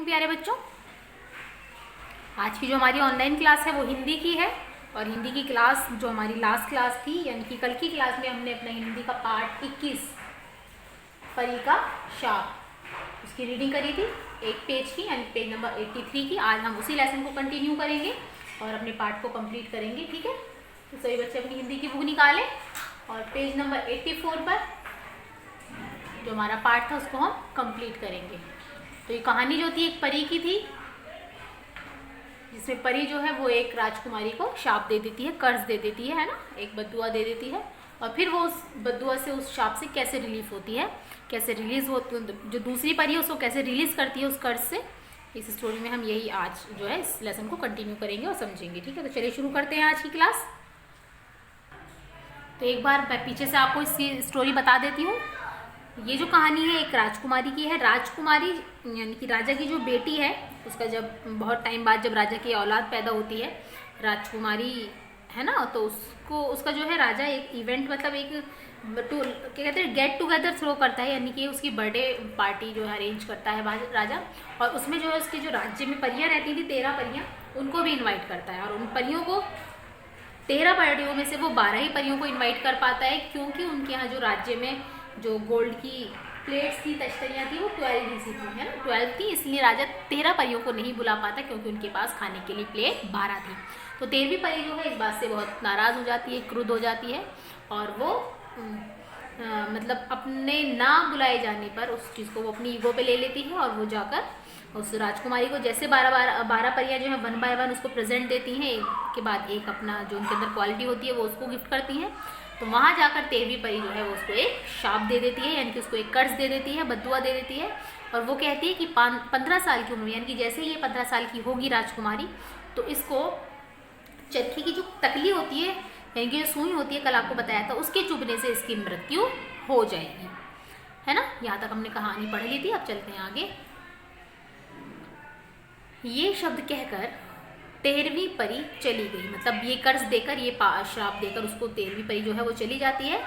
प्यारे बच्चों। आज की जो हमारी ऑनलाइन क्लास है वो हिंदी की है और हिंदी की क्लास जो हमारी लास्ट क्लास थी यानी कि कल की क्लास में हमने अपना हिंदी का पार्ट 21 परी का शाप उसकी रीडिंग करी थी एक पेज की यानी पेज नंबर 83 की। आज हम उसी लेसन को कंटिन्यू करेंगे और अपने पार्ट को कंप्लीट करेंगे। ठीक है, तो सभी बच्चे अपनी हिंदी की बुक निकालें और पेज नंबर 84 पर जो हमारा पार्ट था उसको हम कंप्लीट करेंगे। तो ये कहानी जो थी एक परी की थी जिसमें परी जो है वो एक राजकुमारी को शाप दे देती है, कर्ज दे देती है ना, एक बद्दुआ दे देती है और फिर वो उस बद्दुआ से उस शाप से कैसे रिलीफ होती है, कैसे रिलीज हो, जो दूसरी परी है उसको कैसे रिलीज करती है उस कर्ज से। इस स्टोरी में हम यही आज जो है इस लेसन को कंटिन्यू करेंगे और समझेंगे। ठीक है, तो चलिए शुरू करते हैं आज की क्लास। तो एक बार मैं पीछे से आपको इसकी स्टोरी बता देती हूँ। ये जो कहानी है एक राजकुमारी की है। राजकुमारी यानी कि राजा की जो बेटी है उसका जब बहुत टाइम बाद जब राजा की औलाद पैदा होती है राजकुमारी है ना, तो उसको उसका जो है राजा एक इवेंट मतलब एक क्या कहते हैं गेट टुगेदर थ्रो करता है यानी कि उसकी बर्थडे पार्टी जो है अरेंज करता है राजा। और उसमें जो है उसके जो राज्य में परियां रहती थी 13 परियां उनको भी इन्वाइट करता है और उन परियों को 13 परियों में से वो 12 ही परियों को इन्वाइट कर पाता है क्योंकि उनके यहाँ जो राज्य में जो गोल्ड की प्लेट्स थी, तश्तरियाँ थी वो 12 ही सी थी, है ना, 12 थी। इसलिए राजा 13 परियों को नहीं बुला पाता क्योंकि उनके पास खाने के लिए प्लेट 12 थी। तो 13वीं परी जो है इस बात से बहुत नाराज़ हो जाती है, क्रुद्ध हो जाती है और वो मतलब अपने ना बुलाए जाने पर उस चीज़ को वो अपनी ईगो पे ले लेती है और वो जाकर उस राजकुमारी को जैसे 12 परियां जो है 1 बाय 1 उसको प्रेजेंट देती हैं, एक के बाद एक अपना जो उनके अंदर क्वालिटी होती है वो उसको गिफ्ट करती हैं। तो वहाँ जाकर 13वीं परी जो है वो उसको एक शाप दे देती है यानी कि उसको एक कर्ज दे देती है, बद्दुआ दे देती है और वो कहती है कि 15 साल की उम्र यानी कि जैसे ही ये 15 साल की होगी राजकुमारी तो इसको चरखी की जो तकली होती है यानी कि जो सुई होती है, कल आपको बताया था, उसके चुभने से इसकी मृत्यु हो जाएगी, है ना। यहाँ तक हमने कहानी पढ़ ली थी। अब चलते हैं आगे। ये शब्द कहकर 13वीं परी चली गई, मतलब ये कर्ज देकर ये श्राप देकर उसको 13वीं परी जो है वो चली जाती है।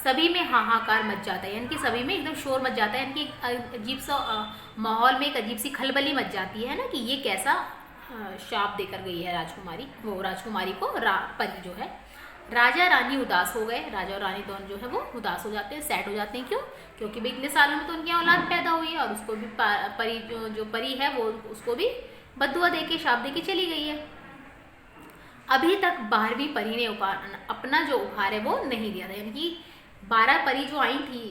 सभी में हाहाकार मच जाता है यानी कि सभी में एकदम शोर मच जाता है यानी कि अजीब सा माहौल में एक अजीब सी खलबली मच जाती है ना कि ये कैसा श्राप देकर गई है राजकुमारी, वो राजकुमारी को परी जो है। राजा रानी उदास हो गए, राजा और रानी दोनों जो है वो उदास हो जाते हैं, सैड हो जाते हैं। क्यों? क्योंकि भाई इतने सालों में तो उनकी औलाद पैदा हुई है और उसको भी परी जो परी है वो उसको भी बद्दुआ देके शाप देके चली गई है। अभी तक 12वीं परी ने अपना जो उपहार है वो नहीं दिया था यानी कि 12 परी जो आई थी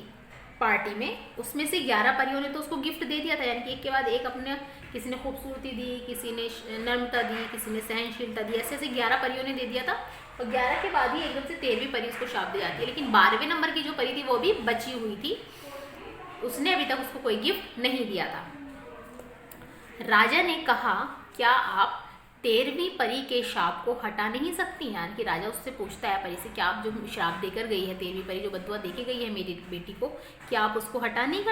पार्टी में उसमें से 11 परियों ने तो उसको गिफ्ट दे दिया था यानी कि एक के बाद एक अपने किसी ने खूबसूरती दी, किसी ने नम्रता दी, किसी ने सहनशीलता दी, ऐसे 11 परियों ने दे दिया था और 11 के बाद ही एकदम से 13वीं परी उसको शाप दी जाती है। लेकिन 12वें नंबर की जो परी थी वो भी बची हुई थी, उसने अभी तक उसको कोई गिफ्ट नहीं दिया था। राजा ने कहा क्या आप 13वीं परी के शाप को हटा नहीं सकती? यानी कि राजा उससे पूछता है परी से क्या आप जो शाप देकर गई है 13वीं परी जो बद्दुआ देके गई है मेरी बेटी को, क्या आप उसको हटा नहीं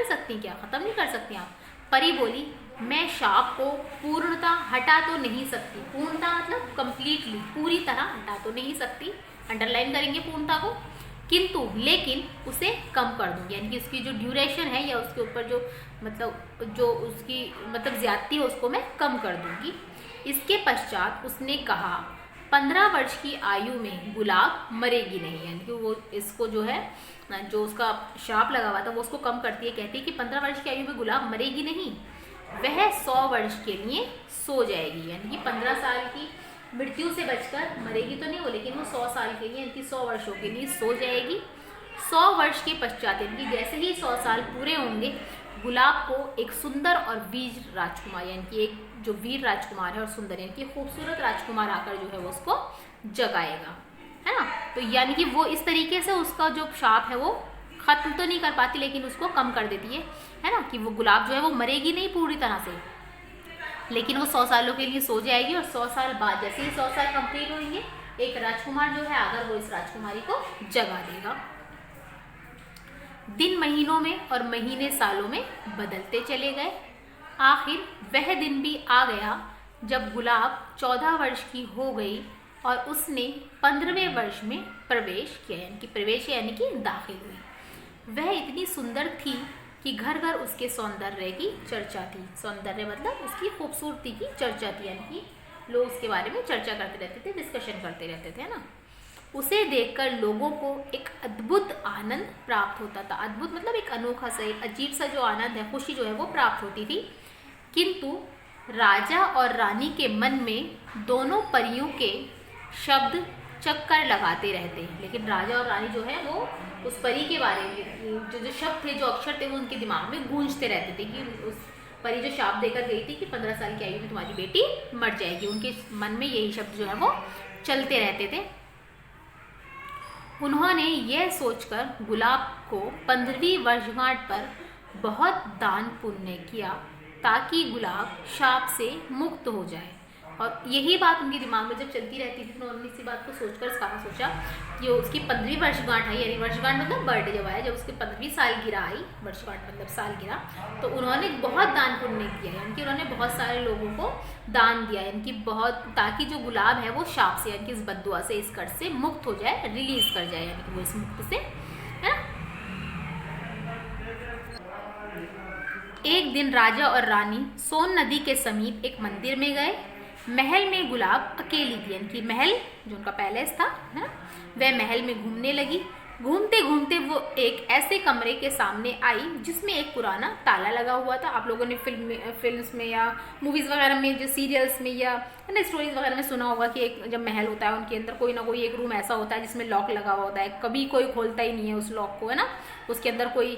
सकती, क्या खत्म नहीं कर सकती आप? परी बोली मैं शाप को पूर्णतः हटा तो नहीं सकती। पूर्णतः मतलब कंप्लीटली, पूरी तरह हटा तो नहीं सकती, अंडरलाइन करेंगे पूर्णता को, किंतु लेकिन उसे कम कर दूंगी यानी कि उसकी जो ड्यूरेशन है या उसके ऊपर जो उसकी मतलब ज्यादती है उसको मैं कम कर दूंगी। इसके पश्चात उसने कहा 15 वर्ष की आयु में गुलाब मरेगी नहीं, यानी कि वो इसको जो है जो उसका श्राप लगा हुआ था वो उसको कम करती है, कहती है कि 15 वर्ष की आयु में गुलाब मरेगी नहीं, वह 100 वर्ष के लिए सो जाएगी। यानी कि 15 साल की मृत्यु से बचकर मरेगी तो नहीं वो, लेकिन वो 100 साल के लिए यानी कि 100 वर्षों के लिए सो जाएगी। 100 वर्ष के पश्चात यानी कि जैसे ही 100 साल पूरे होंगे गुलाब को एक सुंदर और वीर राजकुमार यानी कि एक जो वीर राजकुमार है और सुंदर यानी कि खूबसूरत राजकुमार आकर जो है वो उसको जगाएगा, है ना। तो यानी कि वो इस तरीके से उसका जो शाप है वो खत्म तो नहीं कर पाती लेकिन उसको कम कर देती है ना, कि वो गुलाब जो है वो मरेगी नहीं पूरी तरह से लेकिन वो 100 सालों के लिए सो जाएगी और 100 साल बाद जैसे ही 100 साल कंप्लीट होंगे एक राजकुमार जो है आकर वो इस राजकुमारी को जगा देगा। दिन महीनों में और महीने सालों में बदलते चले गए। आखिर वह दिन भी आ गया जब गुलाब 14 वर्ष की हो गई और उसने 15वें वर्ष में प्रवेश किया यानी कि प्रवेश यानी कि दाखिल हुई। वह इतनी सुंदर थी कि घर घर उसके सौंदर्य की चर्चा थी। सौंदर्य मतलब उसकी खूबसूरती की चर्चा थी, यानी कि लोग उसके बारे में चर्चा करते रहते थे, डिस्कशन करते रहते थे, है ना। उसे देखकर लोगों को एक अद्भुत आनंद प्राप्त होता था। अद्भुत मतलब एक अनोखा सा, एक अजीब सा जो आनंद है, खुशी जो है वो प्राप्त होती थी। किंतु राजा और रानी के मन में दोनों परियों के शब्द चक्कर लगाते रहते हैं। लेकिन राजा और रानी जो है वो उस परी के बारे में जो शब्द थे, जो अक्षर थे, वो उनके दिमाग में गूंजते रहते थे कि उस परी जो शाप देकर गई थी कि 15 साल की आयु में तुम्हारी बेटी मर जाएगी, उनके मन में यही शब्द जो है वो चलते रहते थे। उन्होंने यह सोचकर गुलाब को 15वीं वर्षगांठ पर बहुत दान पुण्य किया ताकि गुलाब शाप से मुक्त हो जाए। और यही बात उनके दिमाग में जब चलती रहती थी तो उन्होंने इसी बात को सोचकर कहा, सोचा कि उसकी 15वीं वर्षगांठ आई, यानी वर्षगांठ मतलब बर्थडे जब आया, जब उसकी 15वीं सालगिरह आई, वर्षगांठ मतलब सालगिरह, तो उन्होंने बहुत दान पुण्य किया, यानी कि उन्होंने बहुत सारे लोगों को दान दिया, यानी कि बहुत, ताकि जो गुलाब है वो शाप से, यानी कि इस बद्दुआ से, इस कर्ज से मुक्त हो जाए, रिलीज कर जाए, यानी कि वो इस मुक्त से, है ना। एक दिन राजा और रानी सोन नदी के समीप एक मंदिर में गए। महल में गुलाब अकेली थी, यानी कि महल जो उनका पैलेस था, है ना, वह महल में घूमने लगी। घूमते घूमते वो एक ऐसे कमरे के सामने आई जिसमें एक पुराना ताला लगा हुआ था। आप लोगों ने फिल्म्स में या मूवीज़ वगैरह में, जो सीरियल्स में या स्टोरीज वगैरह में सुना होगा कि एक जब महल होता है उनके अंदर कोई ना कोई एक रूम ऐसा होता है जिसमें लॉक लगा हुआ होता है, कभी कोई खोलता ही नहीं है उस लॉक को, है ना। उसके अंदर कोई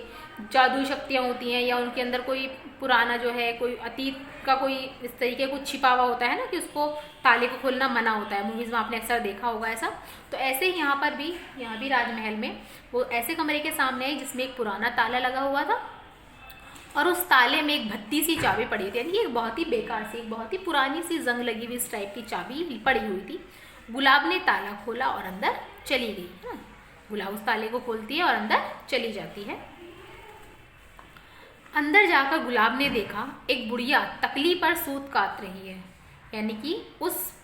जादुई शक्तियाँ होती हैं या उनके अंदर कोई पुराना जो है, कोई अतीत का कोई इस तरीके कुछ छिपा हुआ होता है ना, कि उसको ताले को खोलना मना होता है। मूवीज़ में आपने अक्सर देखा होगा ऐसा। तो ऐसे ही यहाँ भी राजमहल में वो ऐसे कमरे के सामने आई जिसमें एक पुराना ताला लगा हुआ था और उस ताले में एक भद्दी सी चाबी पड़ी थी, यानी एक बहुत ही बेकार सी, एक बहुत ही पुरानी सी जंग लगी हुई इस टाइप की चाबी पड़ी हुई थी। गुलाब ने ताला खोला और अंदर चली गई। गुलाब उस ताले को खोलती है और अंदर चली जाती है। अंदर जाकर गुलाब ने देखा एक बुढ़िया तकली पर सूत काट रही है, यानी कि उस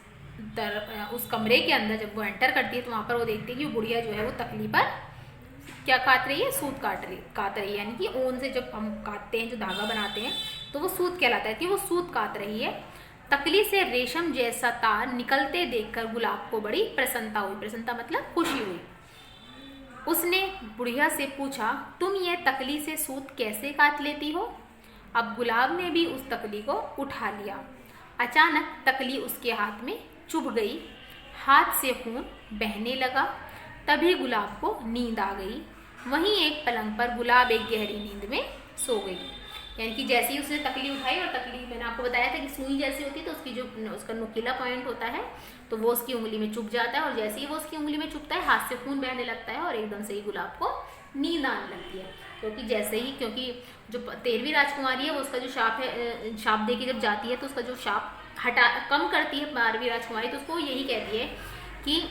कमरे के अंदर जब वो एंटर करती है तो वहाँ पर वो देखती है कि वो बुढ़िया जो है वो तकली पर क्या काट रही है, सूत काट रही है, यानी कि ऊन से जब हम काटते हैं, जो धागा बनाते हैं, तो वो सूत कहलाता है, कि वो सूत काट रही है। तकली से रेशम जैसा तार निकलते देखकर गुलाब को बड़ी प्रसन्नता हुई। प्रसन्नता मतलब खुशी हुई। उसने बुढ़िया से पूछा, तुम ये तकली से सूत कैसे काट लेती हो? अब गुलाब ने भी उस तकली को उठा लिया। अचानक तकली उसके हाथ में चुभ गई, हाथ से खून बहने लगा। तभी गुलाब को नींद आ गई। वहीं एक पलंग पर गुलाब एक गहरी नींद में सो गई, यानी कि जैसे ही उसने तकली उठाई, और तकली मैंने आपको बताया था कि सुई जैसी होती है, तो उसकी जो उसका नुकीला पॉइंट होता है तो वो उसकी उंगली में चुभ जाता है, और जैसे ही वो उसकी उंगली में चुभता है हाथ से खून बहने लगता है और एकदम से ही गुलाब को नींद आने लगती है। क्योंकि जो 13वीं राजकुमारी है वो उसका जो शाप है, शाप दे के जब जाती है तो उसका जो शाप कम करती है 12वीं राजकुमारी, तो उसको यही कहती है कि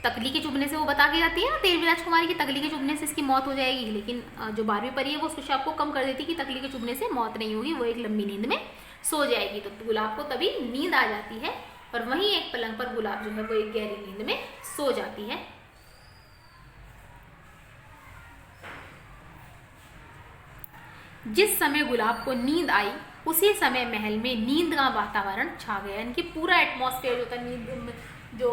तकली के चुभने से वो बता के जाती है ना 13वीं राजकुमारी की, तकली के चुभने से इसकी मौत हो जाएगी। लेकिन जो 12वीं परी है वो उसको शाप को कम कर देती है कि तकली के चुभने से मौत नहीं होगी, वो एक लंबी नींद में सो जाएगी। तो गुलाब को तभी नींद आ जाती है और वहीं एक पलंग पर गुलाब जो है वो एक गहरी नींद में सो जाती है। जिस समय गुलाब को नींद आई उसी समय महल में नींद का वातावरण छा गया, यानी कि पूरा एटमॉस्फेयर जो था, नींद जो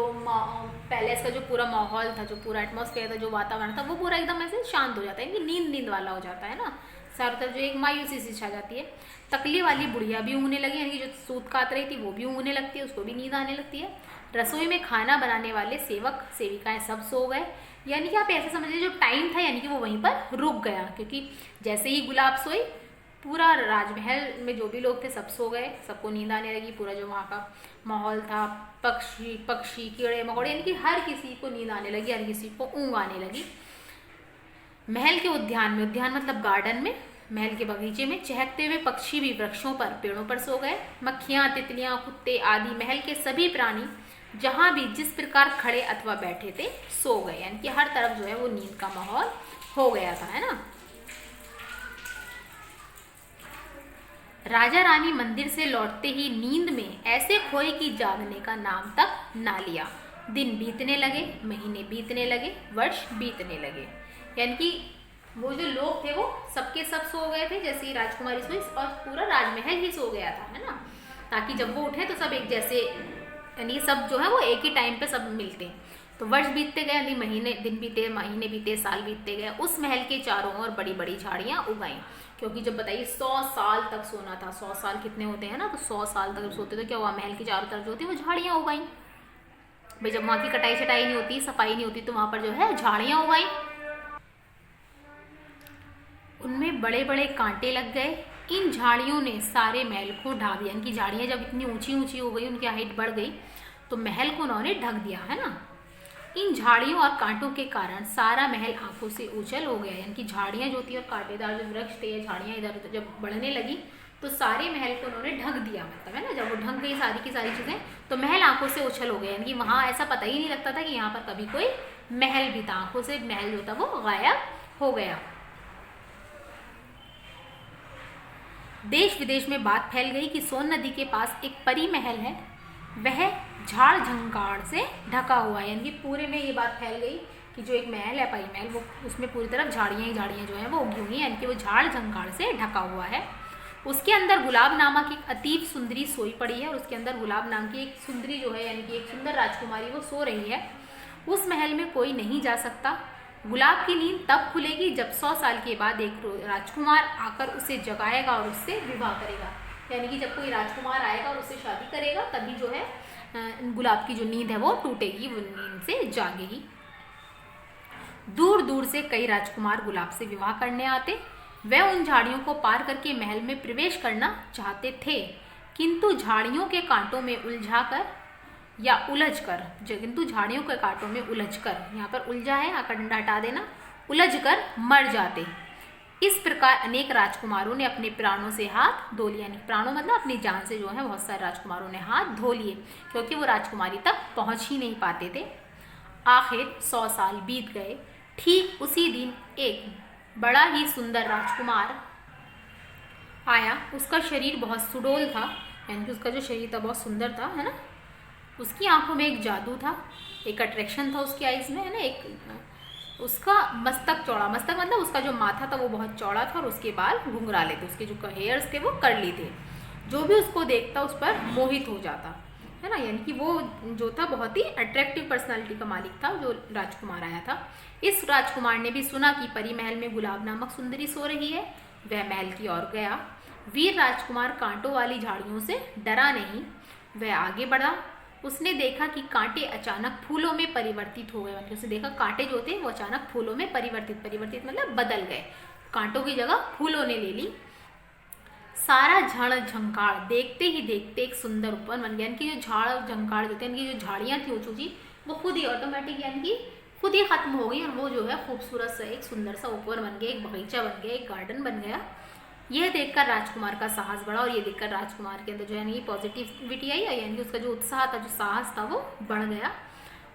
पैलेस का जो पूरा माहौल था, जो पूरा एटमॉस्फेयर था, जो वातावरण था, वो पूरा एकदम ऐसे शांत हो जाता है, यानी नींद वाला हो जाता है ना। चारों तरफ जो एक मायूसी सी छा जाती है। तकली वाली बुढ़िया भी ऊँगने लगी, यानी कि जो सूत काट रही थी वो भी ऊँगने लगती है, उसको भी नींद आने लगती है। रसोई में खाना बनाने वाले सेवक सेविकाएं सब सो गए, यानी कि आप ऐसा समझिए जो टाइम था यानी कि वो वहीं पर रुक गया, क्योंकि जैसे ही गुलाब सोई पूरा राजमहल में जो भी लोग थे सब सो गए, सबको नींद आने लगी। पूरा जो वहाँ का माहौल था, पक्षी कीड़े मकोड़े, यानी कि हर किसी को नींद आने लगी, हर किसी को ऊँग आने लगी। महल के उद्यान में, उद्यान मतलब गार्डन में, महल के बगीचे में चहकते हुए पक्षी भी वृक्षों पर, पेड़ों पर सो गए। मक्खियाँ, तितलियाँ, कुत्ते आदि महल के सभी प्राणी जहाँ भी जिस प्रकार खड़े अथवा बैठे थे सो गए, यानी कि हर तरफ जो है वो नींद का माहौल हो गया था, है ना। राजा रानी मंदिर से लौटते ही नींद में ऐसे खोए कि जागने का नाम तक ना लिया। दिन बीतने लगे, महीने बीतने लगे, वर्ष बीतने लगे, यानी कि वो जो लोग थे वो सबके सब सो गए थे जैसे ही राजकुमारी सोई, और पूरा राजमहल ही सो गया था, है ना, ताकि जब वो उठे तो सब एक जैसे, यानी सब जो है वो एक ही टाइम पे सब मिलते हैं। तो वर्ष बीतते गए, यानी महीने, दिन बीते, महीने बीते, साल बीतते गए। उस महल के चारों ओर बड़ी बड़ी झाड़ियाँ उगाई, क्योंकि जब बताइए 100 साल तक सोना था, 100 साल कितने होते हैं ना, तो 100 साल तक सोते तो क्या हुआ, महल की चारों तरफ जो होती है वो झाड़ियाँ उगाई। भाई जब वहाँ की कटाई छटाई नहीं होती, सफाई नहीं होती, तो वहाँ पर जो है झाड़ियाँ उगाई, उनमें बड़े बड़े कांटे लग गए। इन झाड़ियों ने सारे महल को ढा दिया, इनकी झाड़ियाँ जब इतनी ऊंची ऊंची हो गई, उनकी हाइट बढ़ गई, तो महल को उन्होंने ढक दिया, है ना। इन झाड़ियों और कांटों के कारण सारा महल आंखों से ऊंचल हो गया, यानी कि झाड़ियाँ जो थी और कांटेदार जो वृक्ष थे, झाड़ियाँ इधर उधर जब बढ़ने लगी तो सारे महल को उन्होंने ढक दिया, मतलब, है ना, जब वो ढक गई सारी की सारी चीज़ें तो महल आंखों से उछल हो गया, यानी कि वहाँ ऐसा पता ही नहीं लगता था कि यहाँ पर कभी कोई महल भी था, आंखों से महल जो था वो गायब हो गया। देश विदेश में बात फैल गई कि सोन नदी के पास एक परी महल है, वह झाड़ झंकाड़ से ढका हुआ है, यानी कि पूरे में ये बात फैल गई कि जो एक महल है परी महल, वो उसमें पूरी तरफ झाड़ियाँ ही झाड़ियाँ जो हैं वो उगी हुई हैं, यानी कि वो झाड़ झंकाड़ से ढका हुआ है। उसके अंदर गुलाब नामक एक अतीब सुंदरी सोई पड़ी है, और उसके अंदर गुलाब नाम की एक सुंदरी जो है, यानी कि एक सुंदर राजकुमारी वो सो रही है। उस महल में कोई नहीं जा सकता। गुलाब की नींद तब खुलेगी जब 100 साल के बाद एक राजकुमार आकर उसे जगाएगा और उससे विवाह करेगा, यानी कि जब कोई राजकुमार आएगा और उससे शादी करेगा तभी जो है गुलाब की जो नींद है वो टूटेगी, वो नींद से जागेगी। दूर दूर से कई राजकुमार गुलाब से विवाह करने आते। वह उन झाड़ियों को पार करके महल में प्रवेश करना चाहते थे, किंतु झाड़ियों के कांटों में उलझाकर या उलझकर, किंतु झाड़ियों के कांटों में उलझकर, यहाँ पर उलझा है, आकर डंडा हटा देना, उलझकर मर जाते। इस प्रकार अनेक राजकुमारों ने अपने प्राणों से हाथ धो लिए, यानी प्राणों मतलब अपनी जान से जो है बहुत सारे राजकुमारों ने हाथ धो लिए, क्योंकि वो राजकुमारी तक पहुंच ही नहीं पाते थे। आखिर 100 साल बीत गए। ठीक उसी दिन एक बड़ा ही सुंदर राजकुमार आया। उसका शरीर बहुत सुडौल था, यानी कि उसका जो शरीर था बहुत सुंदर था, है ना। उसकी आंखों में एक जादू था, एक अट्रैक्शन था उसकी आइज में, है ना। एक उसका मस्तक चौड़ा, मस्तक मतलब उसका जो माथा था वो बहुत चौड़ा था, और उसके बाल घुंघराले थे, उसके जो हेयर्स थे वो कर्ली थे। जो भी उसको देखता उस पर मोहित हो जाता, है ना, यानी कि वो जो था बहुत ही अट्रैक्टिव पर्सनालिटी का मालिक था जो राजकुमार आया था। इस राजकुमार ने भी सुना कि परी महल में गुलाब नामक सुंदरी सो रही है। वह महल की ओर गया। वीर राजकुमार कांटों वाली झाड़ियों से डरा नहीं, वह आगे बढ़ा। उसने देखा कि कांटे अचानक फूलों में परिवर्तित हो गए, मतलब उसने देखा कांटे जो थे वो अचानक फूलों में परिवर्तित मतलब बदल गए, कांटों की जगह फूलों ने ले ली। सारा झाड़ झंकाड़ देखते ही देखते एक सुंदर उपवन बन गया, यानी कि जो झाड़ झंकाड़ जो थे, इनकी जो झाड़ियाँ थी ऊंची ऊंची, वो खुद ही ऑटोमेटिक यानी कि खुद ही खत्म हो गई, और वो जो है खूबसूरत सा एक सुंदर सा उपवन बन गया, एक बगीचा बन गया, एक गार्डन बन गया। यह देखकर राजकुमार का साहस बढ़ा, और ये देखकर राजकुमार के अंदर जो है पॉजिटिविटी आई, यानी कि उसका जो उत्साह था, जो साहस था वो बढ़ गया।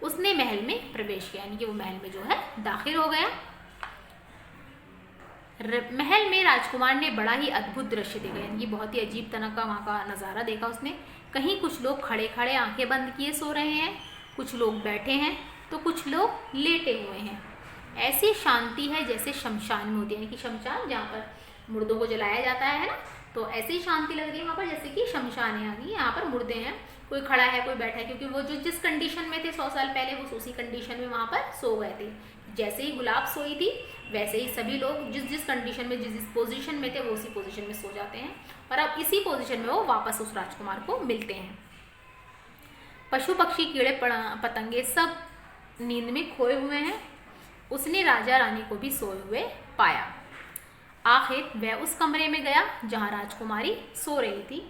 उसने महल में प्रवेश किया, यानी कि वो महल में जो है दाखिल हो गया। महल में राजकुमार ने बड़ा ही अद्भुत दृश्य देखा, यानी कि बहुत ही अजीब तरह का वहाँ का नज़ारा देखा उसने। कहीं कुछ लोग खड़े खड़े आंखें बंद किए सो रहे हैं, कुछ लोग बैठे हैं, तो कुछ लोग लेटे हुए हैं। ऐसी शांति है जैसे शमशान में होती है, यानी कि शमशान जहाँ पर मुर्दों को जलाया जाता है ना, तो ऐसी ही शांति लग रही है वहाँ पर जैसे कि शमशान है, यानी यहाँ पर मुर्दे हैं, कोई खड़ा है कोई बैठा है, क्योंकि वो जो जिस कंडीशन में थे 100 साल पहले वो उसी कंडीशन में वहाँ पर सो गए थे। जैसे ही गुलाब सोई थी वैसे ही सभी लोग जिस जिस कंडीशन में, जिस जिस पोजीशन में थे वो उसी पोजीशन में सो जाते हैं, और अब इसी पोजीशन में वो वापस उस राजकुमार को मिलते हैं। पशु पक्षी कीड़े पतंगे सब नींद में खोए हुए हैं। उसने राजा रानी को भी सोए हुए पाया। आखिर वह उस कमरे में गया जहाँ राजकुमारी सो रही थी।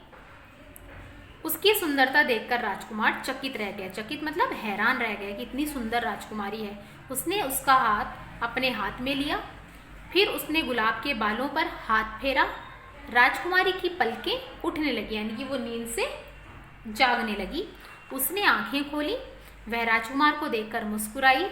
उसकी सुंदरता देखकर राजकुमार चकित रह गया, चकित मतलब हैरान रह गया कि इतनी सुंदर राजकुमारी है। उसने उसका हाथ अपने हाथ में लिया, फिर उसने गुलाब के बालों पर हाथ फेरा। राजकुमारी की पलकें उठने लगी, यानी कि वो नींद से जागने लगी। उसने आंखें खोली, वह राजकुमार को देखकर मुस्कुराई।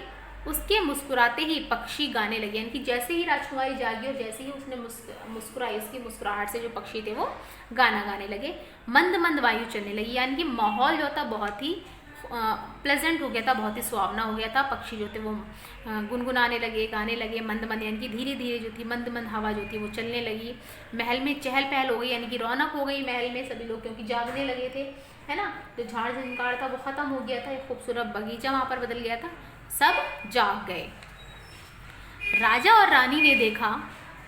उसके मुस्कुराते ही पक्षी गाने लगे, यानी कि जैसे ही राजकुमारी जागी और जैसे ही उसने मुस्कुराई, उसकी मुस्कुराहट से जो पक्षी थे वो गाना गाने लगे। मंद मंद वायु चलने लगी, यानी कि माहौल जो था बहुत ही प्लेजेंट हो गया था, बहुत ही सुहावना हो गया था। पक्षी जो थे वो गुनगुनाने लगे, गाने लगे, मंद मंद यानी कि धीरे धीरे जो थी मंद मंद हवा जो थी वो चलने लगी। महल में चहल पहल हो गई, यानी कि रौनक हो गई महल में, सभी लोग क्योंकि जागने लगे थे, है ना। जो झाड़ झंकार था वो ख़त्म हो गया था, एक खूबसूरत बगीचा वहाँ पर बदल गया था, सब जाग गए। राजा और रानी ने देखा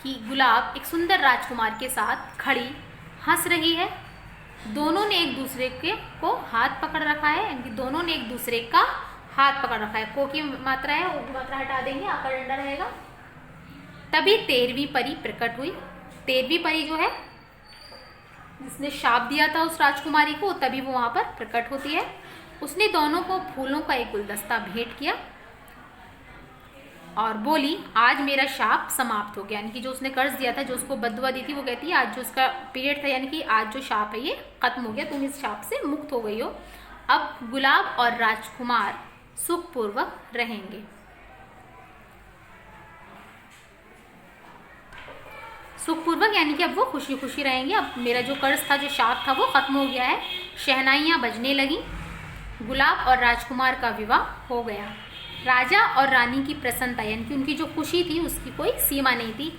कि गुलाब एक सुंदर राजकुमार के साथ खड़ी हंस रही है। दोनों ने एक दूसरे को हाथ पकड़ रखा है, यानी कि दोनों ने एक दूसरे का हाथ पकड़ रखा है। को की मात्रा है, ओ की मात्रा हटा देंगे, आकर डंडा रहेगा। तभी 13वीं परी प्रकट हुई। 13वीं परी जो है जिसने शाप दिया था उस राजकुमारी को, तभी वो वहां पर प्रकट होती है। उसने दोनों को फूलों का एक गुलदस्ता भेंट किया और बोली, आज मेरा शाप समाप्त हो गया। यानी कि जो उसने कर्ज दिया था, जो उसको बद्दुआ दी थी, वो कहती है आज जो उसका पीरियड था, यानी कि आज जो शाप है ये खत्म हो गया, तुम इस शाप से मुक्त हो गई हो। अब गुलाब और राजकुमार सुखपूर्वक रहेंगे। सुखपूर्वक यानी कि अब वो खुशी खुशी रहेंगे। अब मेरा जो कर्ज था, जो शाप था, वो खत्म हो गया है। शहनाइयाँ बजने लगी। गुलाब और राजकुमार का विवाह हो गया। राजा और रानी की प्रसन्नता यानी कि उनकी जो खुशी थी उसकी कोई सीमा नहीं थी।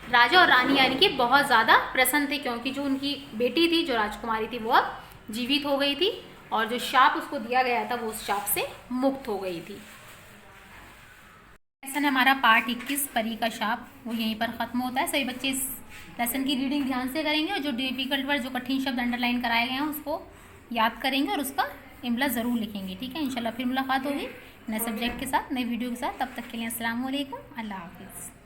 राजा और रानी यानी कि बहुत ज़्यादा प्रसन्न थे, क्योंकि जो उनकी बेटी थी, जो राजकुमारी थी, वो अब जीवित हो गई थी और जो शाप उसको दिया गया था वो उस शाप से मुक्त हो गई थी। लेसन हमारा पार्ट 21 परी का शाप वो यहीं पर ख़त्म होता है। सभी बच्चे इस लेसन की रीडिंग ध्यान से करेंगे और जो डिफिकल्ट वर्ड, जो कठिन शब्द अंडरलाइन कराए गए हैं उसको याद करेंगे और उसका इम्ला ज़रूर लिखेंगे। ठीक है, इंशाल्लाह फिर मुलाकात होगी नए सब्जेक्ट के साथ, नई वीडियो के साथ। तब तक के लिए अस्सलाम वालेकुम, अल्लाह हाफिज़।